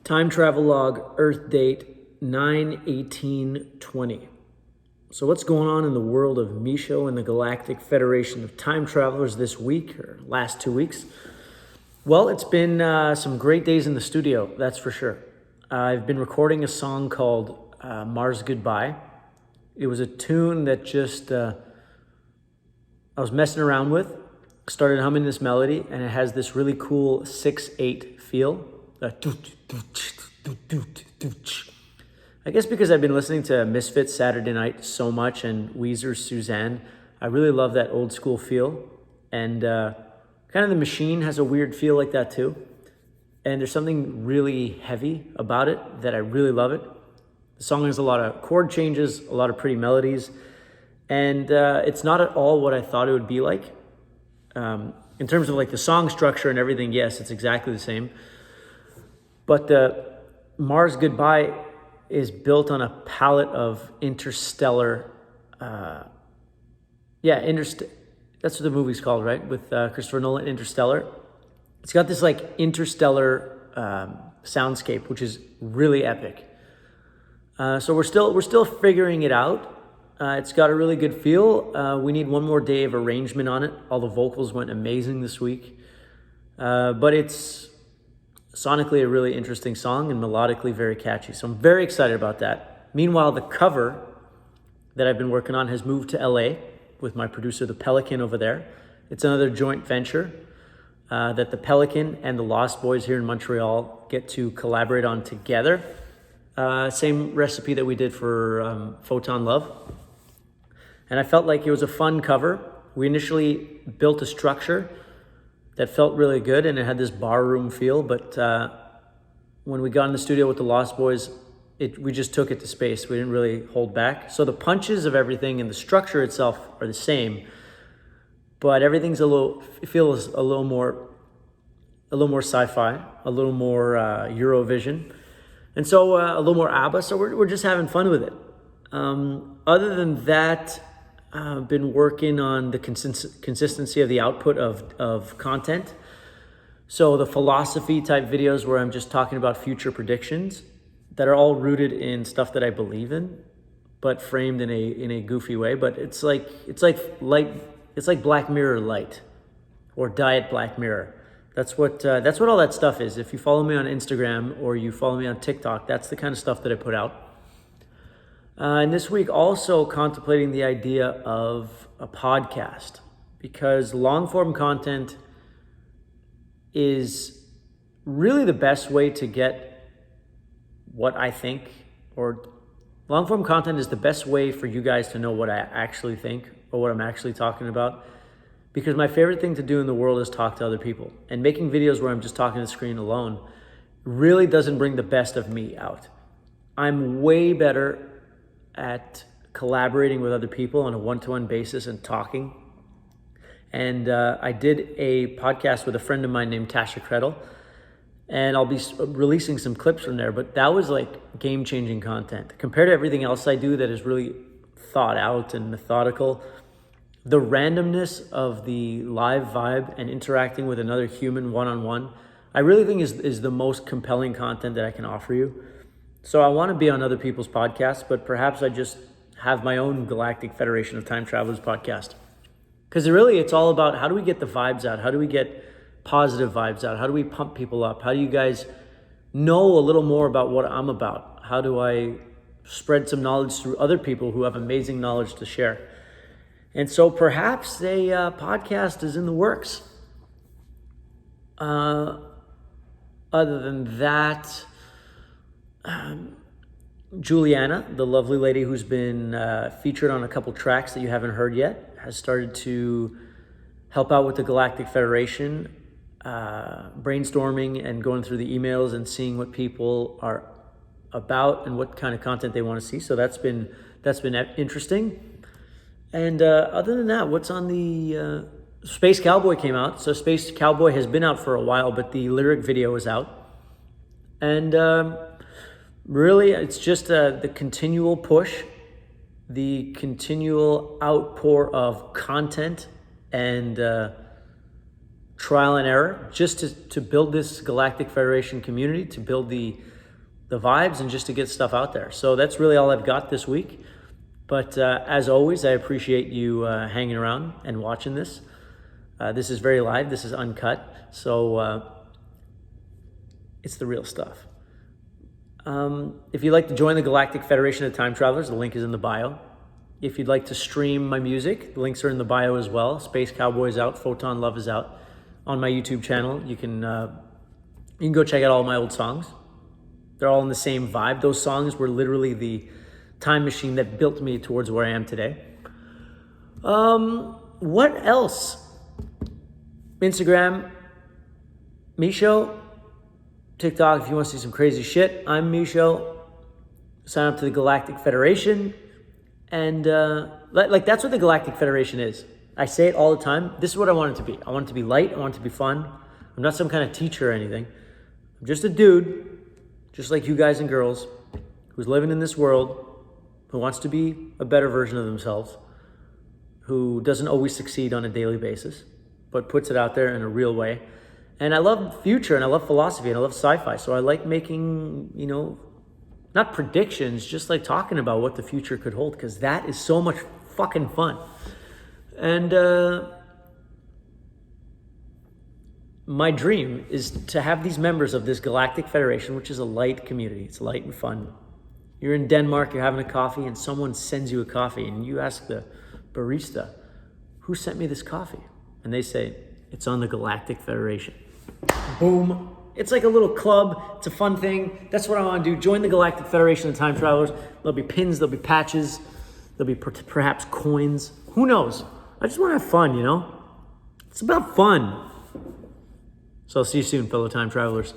Time travel log, Earth date 9/18/20. So what's going on in the world of MISCHO and the Galactic Federation of Time Travelers this week, or last 2 weeks? Well, it's been some great days in the studio, that's for sure. I've been recording a song called Mars Goodbye. It was a tune that just I was messing around with, started humming this melody, and it has this really cool 6/8 feel. I guess because I've been listening to Misfits Saturday Night so much and Weezer's Suzanne, I really love that old school feel. And kind of the Machine has a weird feel like that too. And there's something really heavy about it that I really love it. The song has a lot of chord changes, a lot of pretty melodies. And it's not at all what I thought it would be like. In terms of like the song structure and everything, yes, it's exactly the same. But the Mars Goodbye is built on a palette of interstellar, that's what the movie's called, right? With Christopher Nolan, Interstellar. It's got this like interstellar soundscape, which is really epic. So we're still figuring it out. It's got a really good feel. We need one more day of arrangement on it. All the vocals went amazing this week. But it's sonically a really interesting song and melodically very catchy. So I'm very excited about that. Meanwhile, the cover that I've been working on has moved to LA with my producer, the Pelican, over there. It's another joint venture that the Pelican and the Lost Boys here in Montreal get to collaborate on together. Same recipe that we did for Photon Love. And I felt like it was a fun cover. We initially built a structure that felt really good, and it had this barroom feel, but when we got in the studio with the Lost Boys, we just took it to space. We didn't really hold back. So the punches of everything and the structure itself are the same, but everything's it feels a little more sci-fi, a little more Eurovision, and so a little more ABBA, so we're just having fun with it. Other than that, I've been working on the consistency of the output of content. So the philosophy type videos where I'm just talking about future predictions that are all rooted in stuff that I believe in, but framed in a goofy way. But it's like Black Mirror light, or Diet Black Mirror. That's what all that stuff is. If you follow me on Instagram or you follow me on TikTok, that's the kind of stuff that I put out. And this week also contemplating the idea of a podcast, because long form content is really the best way to get what I think, or long form content is the best way for you guys to know what I actually think or what I'm actually talking about. Because my favorite thing to do in the world is talk to other people, and making videos where I'm just talking to the screen alone really doesn't bring the best of me out. I'm way better at collaborating with other people on a one-to-one basis and talking. And I did a podcast with a friend of mine named Tasha Krettel, and I'll be releasing some clips from there, but that was like game-changing content. Compared to everything else I do that is really thought out and methodical, the randomness of the live vibe and interacting with another human one-on-one, I really think is the most compelling content that I can offer you. So I want to be on other people's podcasts, but perhaps I just have my own Galactic Federation of Time Travelers podcast. Because really, it's all about how do we get the vibes out? How do we get positive vibes out? How do we pump people up? How do you guys know a little more about what I'm about? How do I spread some knowledge through other people who have amazing knowledge to share? And so perhaps a podcast is in the works. Other than that, Juliana, the lovely lady who's been featured on a couple tracks that you haven't heard yet, has started to help out with the Galactic Federation, brainstorming and going through the emails and seeing what people are about and what kind of content they want to see. So that's been interesting. And other than that, what's on the Space Cowboy came out. So Space Cowboy has been out for a while, but the lyric video is out. And really, it's just the continual push, the continual outpour of content and trial and error, just to build this Galactic Federation community, to build the vibes, and just to get stuff out there. So that's really all I've got this week. But as always, I appreciate you hanging around and watching this. This is very live. This is uncut. So it's the real stuff. If you'd like to join the Galactic Federation of Time Travelers, the link is in the bio. If you'd like to stream my music, the links are in the bio as well. Space Cowboy is out. Photon Love is out on my YouTube channel. You can go check out all my old songs. They're all in the same vibe. Those songs were literally the time machine that built me towards where I am today. What else? Instagram, MISCHO. TikTok, if you want to see some crazy shit. I'm MISCHO. Sign up to the Galactic Federation. And like that's what the Galactic Federation is. I say it all the time. This is what I want it to be. I want it to be light. I want it to be fun. I'm not some kind of teacher or anything. I'm just a dude, just like you guys and girls, who's living in this world, who wants to be a better version of themselves, who doesn't always succeed on a daily basis, but puts it out there in a real way. And I love future, and I love philosophy, and I love sci-fi. So I like making, not predictions, just like talking about what the future could hold, because that is so much fucking fun. And my dream is to have these members of this Galactic Federation, which is a light community. It's light and fun. You're in Denmark, you're having a coffee, and someone sends you a coffee, and you ask the barista, who sent me this coffee? And they say, it's on the Galactic Federation. Boom. It's like a little club. It's a fun thing. That's what I want to do. Join the Galactic Federation of Time Travelers. There'll be pins, there'll be patches, there'll be perhaps coins. Who knows? I just want to have fun, It's about fun. So I'll see you soon, fellow time travelers.